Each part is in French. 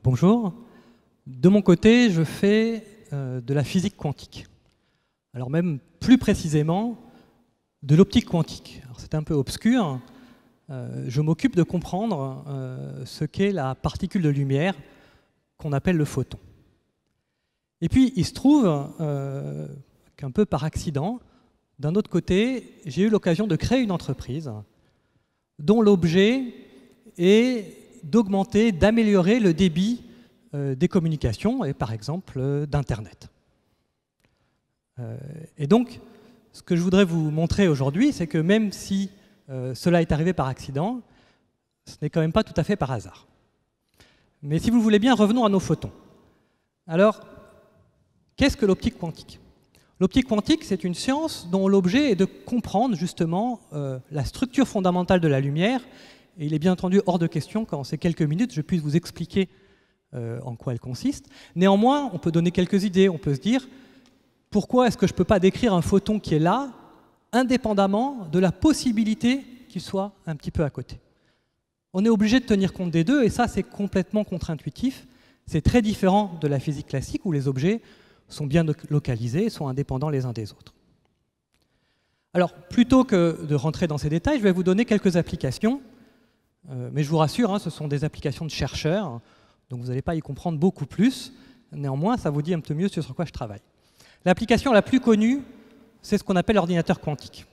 Bonjour. De mon côté, je fais de la physique quantique. Alors même plus précisément, de l'optique quantique. C'est un peu obscur. Je m'occupe de comprendre ce qu'est la particule de lumière qu'on appelle le photon. Et puis, il se trouve qu'un peu par accident, d'un autre côté, j'ai eu l'occasion de créer une entreprise dont l'objet est d'augmenter, d'améliorer le débit des communications et par exemple d'Internet. Et donc, ce que je voudrais vous montrer aujourd'hui, c'est que même si cela est arrivé par accident, ce n'est quand même pas tout à fait par hasard. Mais si vous le voulez bien, revenons à nos photons. Alors, qu'est-ce que l'optique quantique ? L'optique quantique, c'est une science dont l'objet est de comprendre justement la structure fondamentale de la lumière. Et il est bien entendu hors de question qu'en ces quelques minutes, je puisse vous expliquer en quoi elle consiste. Néanmoins, on peut donner quelques idées. On peut se dire, pourquoi est-ce que je ne peux pas décrire un photon qui est là, indépendamment de la possibilité qu'il soit un petit peu à côté ? On est obligé de tenir compte des deux, et ça, c'est complètement contre-intuitif. C'est très différent de la physique classique, où les objets sont bien localisés, sont indépendants les uns des autres. Alors, plutôt que de rentrer dans ces détails, je vais vous donner quelques applications, mais je vous rassure, ce sont des applications de chercheurs, donc vous n'allez pas y comprendre beaucoup plus. Néanmoins, ça vous dit un peu mieux sur quoi je travaille. L'application la plus connue, c'est ce qu'on appelle l'ordinateur quantique.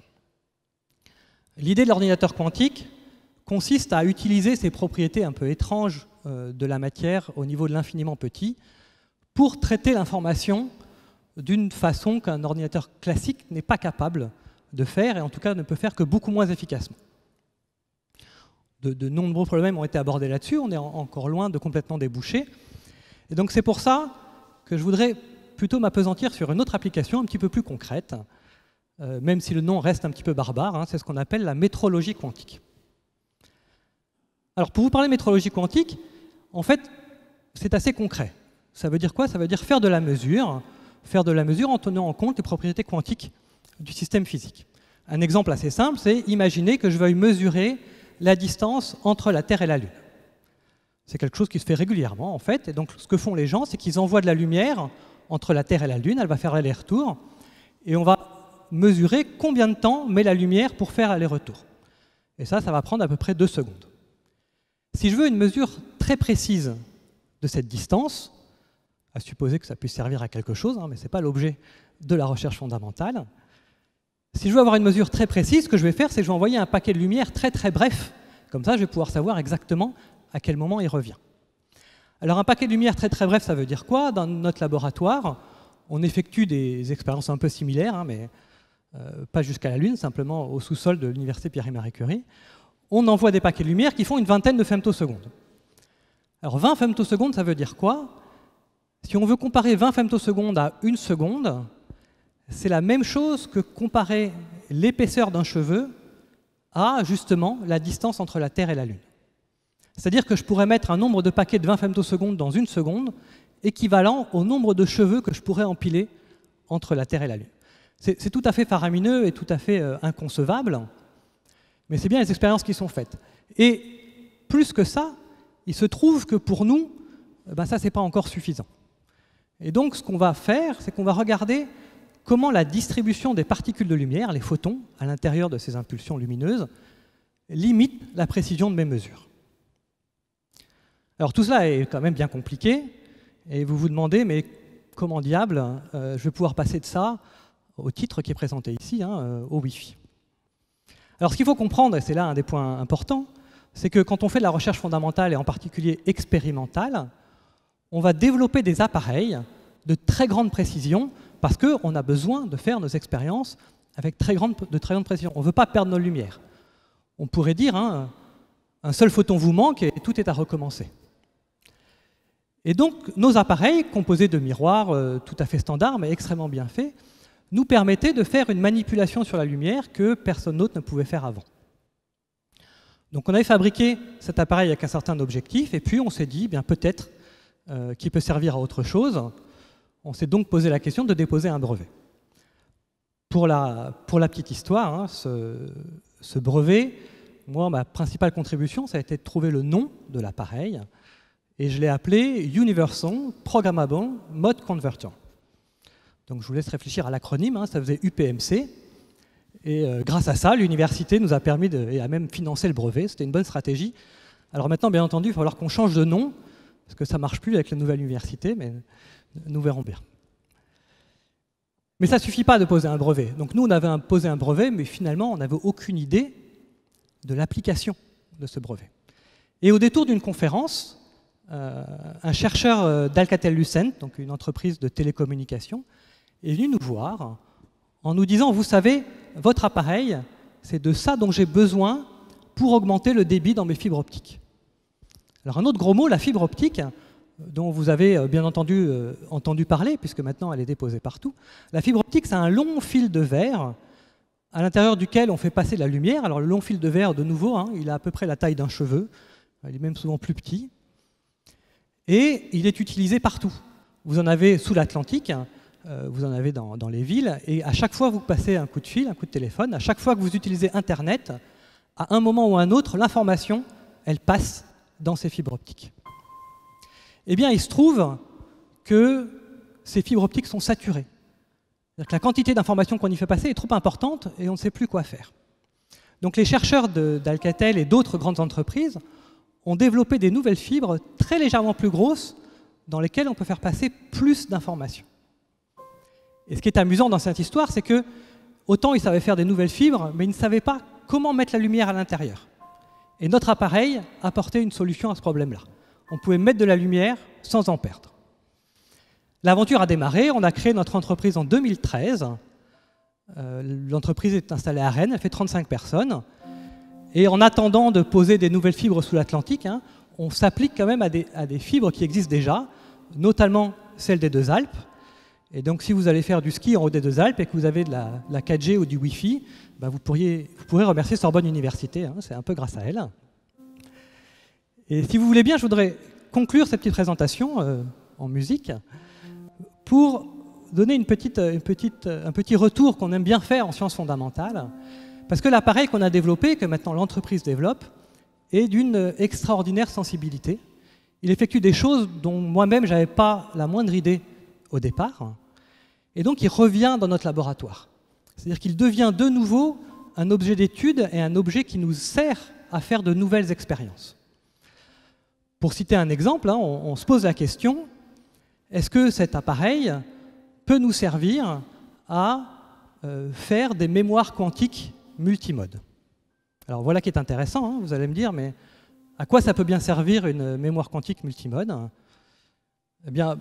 L'idée de l'ordinateur quantique consiste à utiliser ces propriétés un peu étranges de la matière au niveau de l'infiniment petit pour traiter l'information d'une façon qu'un ordinateur classique n'est pas capable de faire, et en tout cas ne peut faire que beaucoup moins efficacement. De nombreux problèmes ont été abordés là-dessus, on est encore loin de complètement déboucher. Et donc c'est pour ça que je voudrais plutôt m'appesantir sur une autre application un petit peu plus concrète, même si le nom reste un petit peu barbare, c'est ce qu'on appelle la métrologie quantique. Alors pour vous parler de métrologie quantique, en fait, c'est assez concret. Ça veut dire quoi ? Ça veut dire faire de la mesure en tenant en compte les propriétés quantiques du système physique. Un exemple assez simple, c'est imaginer que je veuille mesurer la distance entre la Terre et la Lune. C'est quelque chose qui se fait régulièrement, en fait, et donc ce que font les gens, c'est qu'ils envoient de la lumière entre la Terre et la Lune, elle va faire aller-retour, et on va mesurer combien de temps met la lumière pour faire aller-retour. Et ça va prendre à peu près 2 secondes. Si je veux une mesure très précise de cette distance, à supposer que ça puisse servir à quelque chose, mais ce n'est pas l'objet de la recherche fondamentale. Si je veux avoir une mesure très précise, ce que je vais faire, c'est que je vais envoyer un paquet de lumière très très bref. Comme ça, je vais pouvoir savoir exactement à quel moment il revient. Alors un paquet de lumière très très bref, ça veut dire quoi ? Dans notre laboratoire, on effectue des expériences un peu similaires, mais pas jusqu'à la Lune, simplement au sous-sol de l'université Pierre et Marie Curie. On envoie des paquets de lumière qui font une vingtaine de femtosecondes. Alors 20 femtosecondes, ça veut dire quoi ? Si on veut comparer 20 femtosecondes à 1 seconde, c'est la même chose que comparer l'épaisseur d'un cheveu à, justement, la distance entre la Terre et la Lune. C'est-à-dire que je pourrais mettre un nombre de paquets de 20 femtosecondes dans 1 seconde, équivalent au nombre de cheveux que je pourrais empiler entre la Terre et la Lune. C'est tout à fait faramineux et tout à fait inconcevable, mais c'est bien les expériences qui sont faites. Et plus que ça, il se trouve que pour nous, ça, c'est pas encore suffisant. Et donc, ce qu'on va faire, c'est qu'on va regarder comment la distribution des particules de lumière, les photons, à l'intérieur de ces impulsions lumineuses, limite la précision de mes mesures. Alors, tout cela est quand même bien compliqué, et vous vous demandez, mais comment diable je vais pouvoir passer de ça au titre qui est présenté ici, au Wi-Fi. Alors, ce qu'il faut comprendre, et c'est là un des points importants, c'est que quand on fait de la recherche fondamentale, et en particulier expérimentale, on va développer des appareils de très grande précision parce qu'on a besoin de faire nos expériences avec de très grande précision. On ne veut pas perdre nos lumières. On pourrait dire, un seul photon vous manque et tout est à recommencer. Et donc, nos appareils, composés de miroirs tout à fait standards, mais extrêmement bien faits, nous permettaient de faire une manipulation sur la lumière que personne d'autre ne pouvait faire avant. Donc, on avait fabriqué cet appareil avec un certain objectif, et puis on s'est dit, peut-être qui peut servir à autre chose. On s'est donc posé la question de déposer un brevet. Pour la petite histoire, ce brevet, moi, ma principale contribution, ça a été de trouver le nom de l'appareil Et je l'ai appelé Universal Programmable Mode Converter. Donc je vous laisse réfléchir à l'acronyme, hein, ça faisait UPMC. Et grâce à ça, l'université nous a permis et a même financé le brevet. C'était une bonne stratégie. Alors maintenant, bien entendu, il va falloir qu'on change de nom, parce que ça ne marche plus avec la nouvelle université, mais nous verrons bien. Mais ça ne suffit pas de poser un brevet. Donc nous, on avait posé un brevet, mais finalement, on n'avait aucune idée de l'application de ce brevet. Et au détour d'une conférence, un chercheur d'Alcatel-Lucent, donc une entreprise de télécommunications, est venu nous voir en nous disant, vous savez, votre appareil, c'est de ça dont j'ai besoin pour augmenter le débit dans mes fibres optiques. Alors un autre gros mot, la fibre optique, dont vous avez bien entendu parler, puisque maintenant elle est déposée partout. La fibre optique, c'est un long fil de verre à l'intérieur duquel on fait passer la lumière. Alors le long fil de verre, de nouveau, hein, il a à peu près la taille d'un cheveu, il est même souvent plus petit, et il est utilisé partout. Vous en avez sous l'Atlantique, vous en avez dans les villes, et à chaque fois que vous passez un coup de fil, un coup de téléphone, à chaque fois que vous utilisez Internet, à un moment ou à un autre, l'information, elle passe dans ces fibres optiques. Eh bien, il se trouve que ces fibres optiques sont saturées. C'est-à-dire que la quantité d'informations qu'on y fait passer est trop importante et on ne sait plus quoi faire. Donc les chercheurs d'Alcatel et d'autres grandes entreprises ont développé des nouvelles fibres très légèrement plus grosses dans lesquelles on peut faire passer plus d'informations. Et ce qui est amusant dans cette histoire, c'est que autant ils savaient faire des nouvelles fibres, mais ils ne savaient pas comment mettre la lumière à l'intérieur. Et notre appareil apportait une solution à ce problème-là. On pouvait mettre de la lumière sans en perdre. L'aventure a démarré, on a créé notre entreprise en 2013. L'entreprise est installée à Rennes, elle fait 35 personnes. Et en attendant de poser des nouvelles fibres sous l'Atlantique, hein, on s'applique quand même à des fibres qui existent déjà, notamment celles des deux Alpes. Et donc si vous allez faire du ski en haut des deux Alpes et que vous avez de la 4G ou du Wi-Fi, ben vous pourrez remercier Sorbonne Université, hein, c'est un peu grâce à elle. Et si vous voulez bien, je voudrais conclure cette petite présentation en musique pour donner un petit retour qu'on aime bien faire en sciences fondamentales, parce que l'appareil qu'on a développé, que maintenant l'entreprise développe, est d'une extraordinaire sensibilité. Il effectue des choses dont moi-même je n'avais pas la moindre idée au départ, et donc il revient dans notre laboratoire. C'est-à-dire qu'il devient de nouveau un objet d'étude et un objet qui nous sert à faire de nouvelles expériences. Pour citer un exemple, hein, on se pose la question, est-ce que cet appareil peut nous servir à faire des mémoires quantiques multimodes? Alors voilà qui est intéressant, hein, vous allez me dire, mais à quoi ça peut bien servir une mémoire quantique multimode? Eh bien,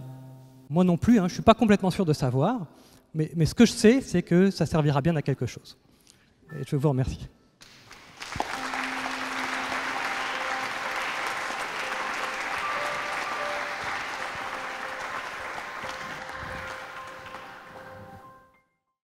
moi non plus, hein, je ne suis pas complètement sûr de savoir, mais ce que je sais, c'est que ça servira bien à quelque chose. Et je vous remercie.